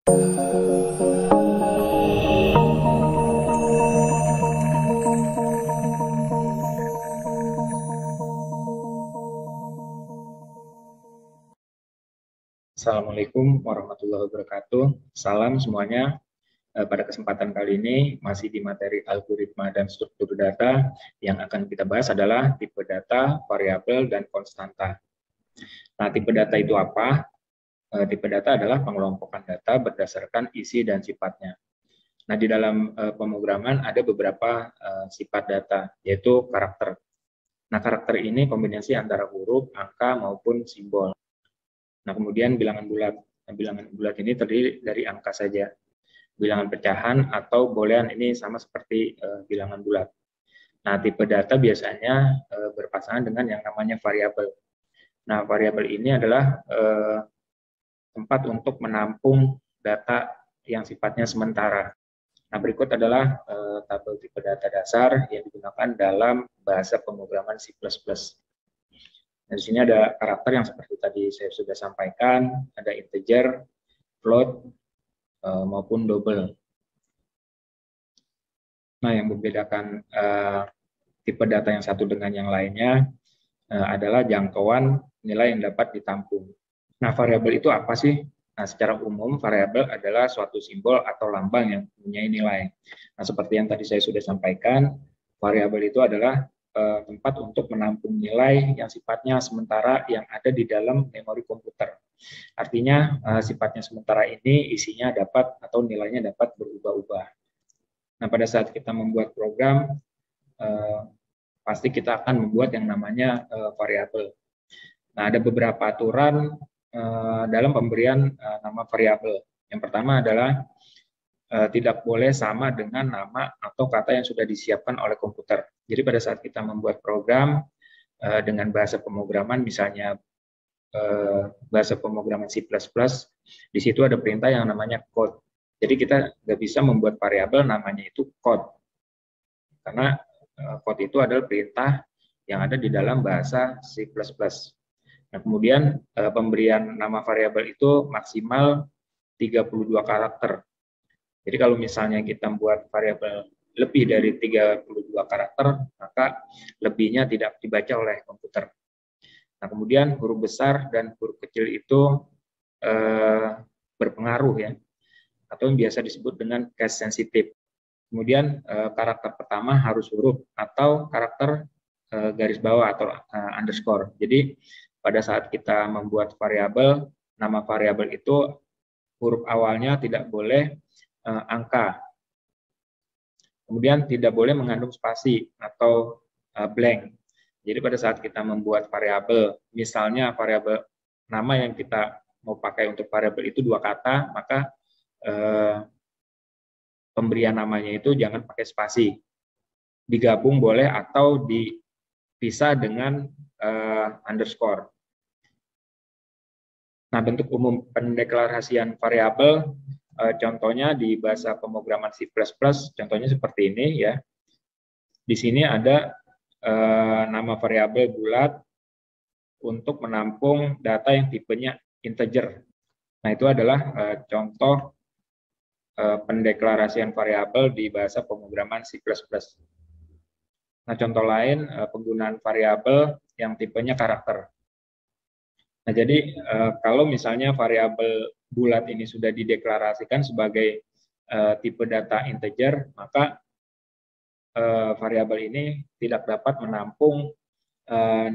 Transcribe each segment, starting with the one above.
Assalamualaikum warahmatullahi wabarakatuh. Salam semuanya. Pada kesempatan kali ini masih di materi algoritma dan struktur data. Yang akan kita bahas adalah tipe data, variabel, dan konstanta. Nah, tipe data itu apa? Tipe data adalah pengelompokan data berdasarkan isi dan sifatnya. Nah, di dalam pemrograman ada beberapa sifat data, yaitu karakter. Nah, karakter ini kombinasi antara huruf, angka, maupun simbol. Nah, kemudian bilangan bulat. Nah, bilangan bulat ini terdiri dari angka saja. Bilangan pecahan atau boolean ini sama seperti bilangan bulat. Nah, tipe data biasanya berpasangan dengan yang namanya variabel. Nah, variabel ini adalah tempat untuk menampung data yang sifatnya sementara. Nah, berikut adalah tabel tipe data dasar yang digunakan dalam bahasa pemrograman C++. Nah, di sini ada karakter yang seperti tadi saya sudah sampaikan, ada integer, float, maupun double. Nah, yang membedakan tipe data yang satu dengan yang lainnya adalah jangkauan nilai yang dapat ditampung. Nah, variabel itu apa sih? Nah, secara umum variabel adalah suatu simbol atau lambang yang mempunyai nilai. Nah, seperti yang tadi saya sudah sampaikan, variabel itu adalah tempat untuk menampung nilai yang sifatnya sementara yang ada di dalam memori komputer. Artinya sifatnya sementara ini isinya dapat atau nilainya dapat berubah-ubah. Nah, pada saat kita membuat program, pasti kita akan membuat yang namanya variabel. Nah, ada beberapa aturan dalam pemberian nama variabel. Yang pertama adalah tidak boleh sama dengan nama atau kata yang sudah disiapkan oleh komputer. Jadi pada saat kita membuat program dengan bahasa pemrograman, misalnya bahasa pemrograman C++, di situ ada perintah yang namanya code. Jadi kita nggak bisa membuat variabel namanya itu code, karena code itu adalah perintah yang ada di dalam bahasa C++. Nah, kemudian pemberian nama variabel itu maksimal 32 karakter. Jadi kalau misalnya kita membuat variabel lebih dari 32 karakter, maka lebihnya tidak dibaca oleh komputer. Nah, kemudian huruf besar dan huruf kecil itu berpengaruh ya, atau yang biasa disebut dengan case sensitive. Kemudian karakter pertama harus huruf atau karakter garis bawah atau underscore. Jadi pada saat kita membuat variabel, nama variabel itu huruf awalnya tidak boleh angka. Kemudian tidak boleh mengandung spasi atau blank. Jadi pada saat kita membuat variabel, misalnya variabel nama yang kita mau pakai untuk variabel itu 2 kata, maka pemberian namanya itu jangan pakai spasi. Digabung boleh atau dipisah dengan underscore. Nah, bentuk umum pendeklarasian variabel contohnya di bahasa pemrograman C++, contohnya seperti ini ya. Di sini ada nama variabel bulat untuk menampung data yang tipenya integer. Nah, itu adalah contoh pendeklarasian variabel di bahasa pemrograman C++. Nah, contoh lain penggunaan variabel yang tipenya karakter. Nah, jadi kalau misalnya variabel bulat ini sudah dideklarasikan sebagai tipe data integer, maka variabel ini tidak dapat menampung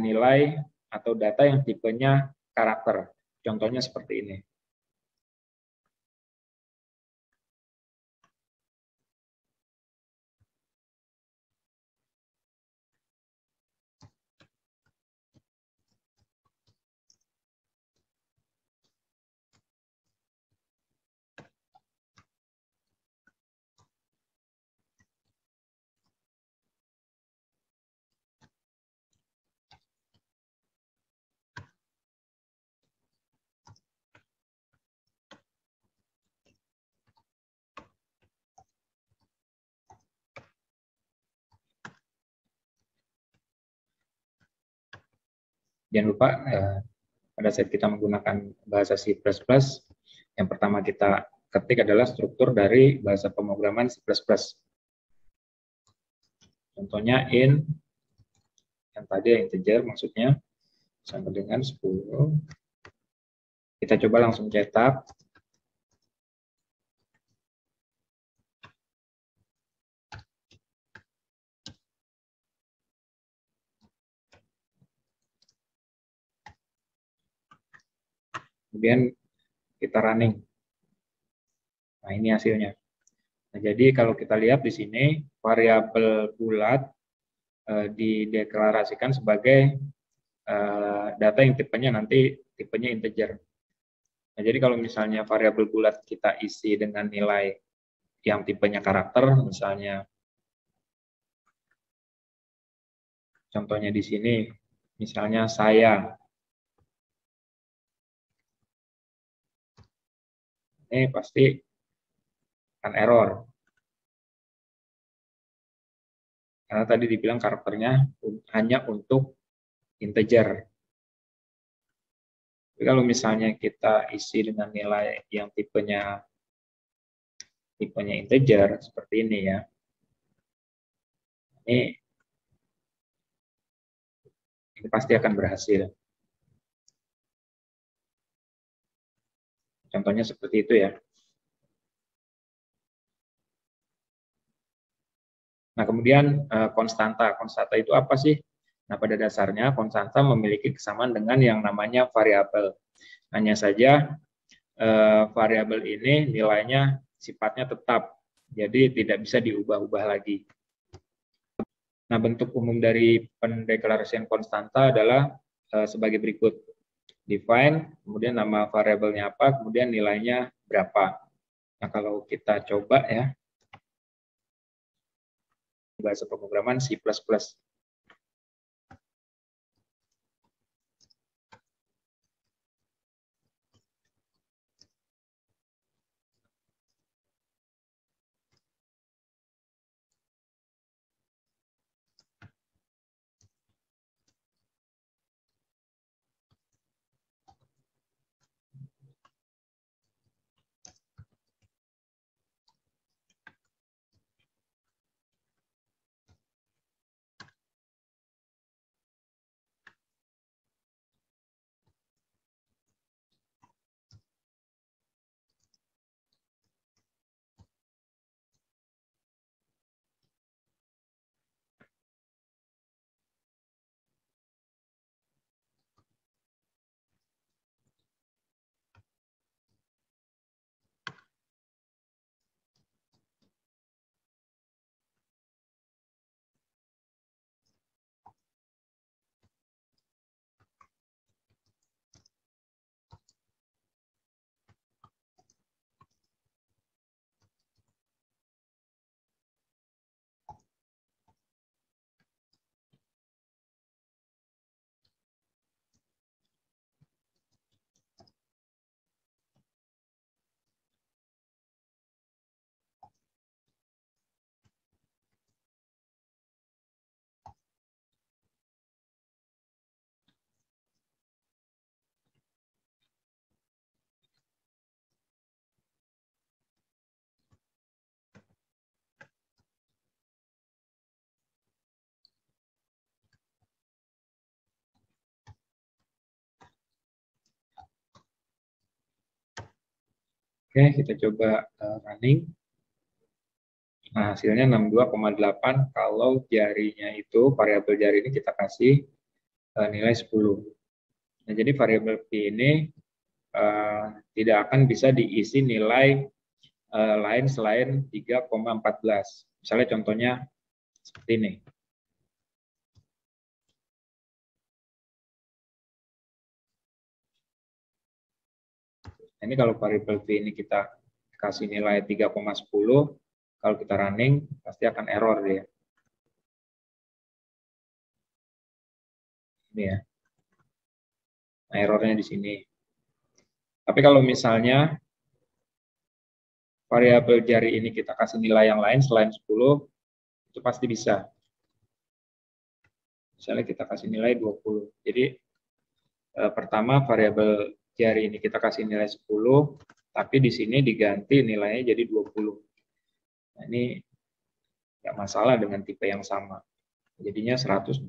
nilai atau data yang tipenya karakter. Contohnya seperti ini. Jangan lupa pada saat kita menggunakan bahasa C++, yang pertama kita ketik adalah struktur dari bahasa pemrograman C++. Contohnya int, yang tadi integer maksudnya, sama dengan 10. Kita coba langsung cetak. Kemudian kita running. Nah, ini hasilnya. Nah, jadi kalau kita lihat di sini, variabel bulat dideklarasikan sebagai data yang tipenya integer. Nah, jadi kalau misalnya variabel bulat kita isi dengan nilai yang tipenya karakter, misalnya contohnya di sini, misalnya saya, ini pasti akan error. Karena tadi dibilang karakternya hanya untuk integer. Tapi kalau misalnya kita isi dengan nilai yang tipenya integer seperti ini ya, ini pasti akan berhasil. Contohnya seperti itu ya. Nah, kemudian konstanta. Konstanta itu apa sih? Nah, pada dasarnya konstanta memiliki kesamaan dengan yang namanya variabel. Hanya saja variabel ini nilainya sifatnya tetap, jadi tidak bisa diubah-ubah lagi. Nah, bentuk umum dari pendeklarasian konstanta adalah sebagai berikut. Define, kemudian nama variabelnya apa, kemudian nilainya berapa. Nah, kalau kita coba ya, bahasa pemrograman C++. Oke, kita coba running. Nah, hasilnya 62,8 kalau jarinya itu, variabel jari ini kita kasih nilai 10. Nah, jadi variabel P ini tidak akan bisa diisi nilai lain selain 3,14. Misalnya contohnya seperti ini. Ini kalau variabel V ini kita kasih nilai 3,10, kalau kita running pasti akan error dia. Ini ya. Nah, errornya di sini. Tapi kalau misalnya variabel jari ini kita kasih nilai yang lain selain 10, itu pasti bisa. Misalnya kita kasih nilai 20. Jadi pertama variabel jari ini kita kasih nilai 10, tapi di sini diganti nilainya jadi 20. Nah, ini nggak masalah dengan tipe yang sama. Jadinya 125,6.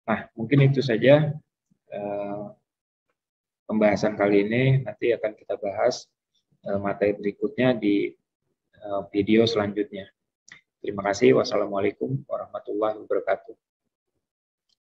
Nah, mungkin itu saja pembahasan kali ini. Nanti akan kita bahas materi berikutnya di video selanjutnya. Terima kasih. Wassalamualaikum warahmatullahi wabarakatuh.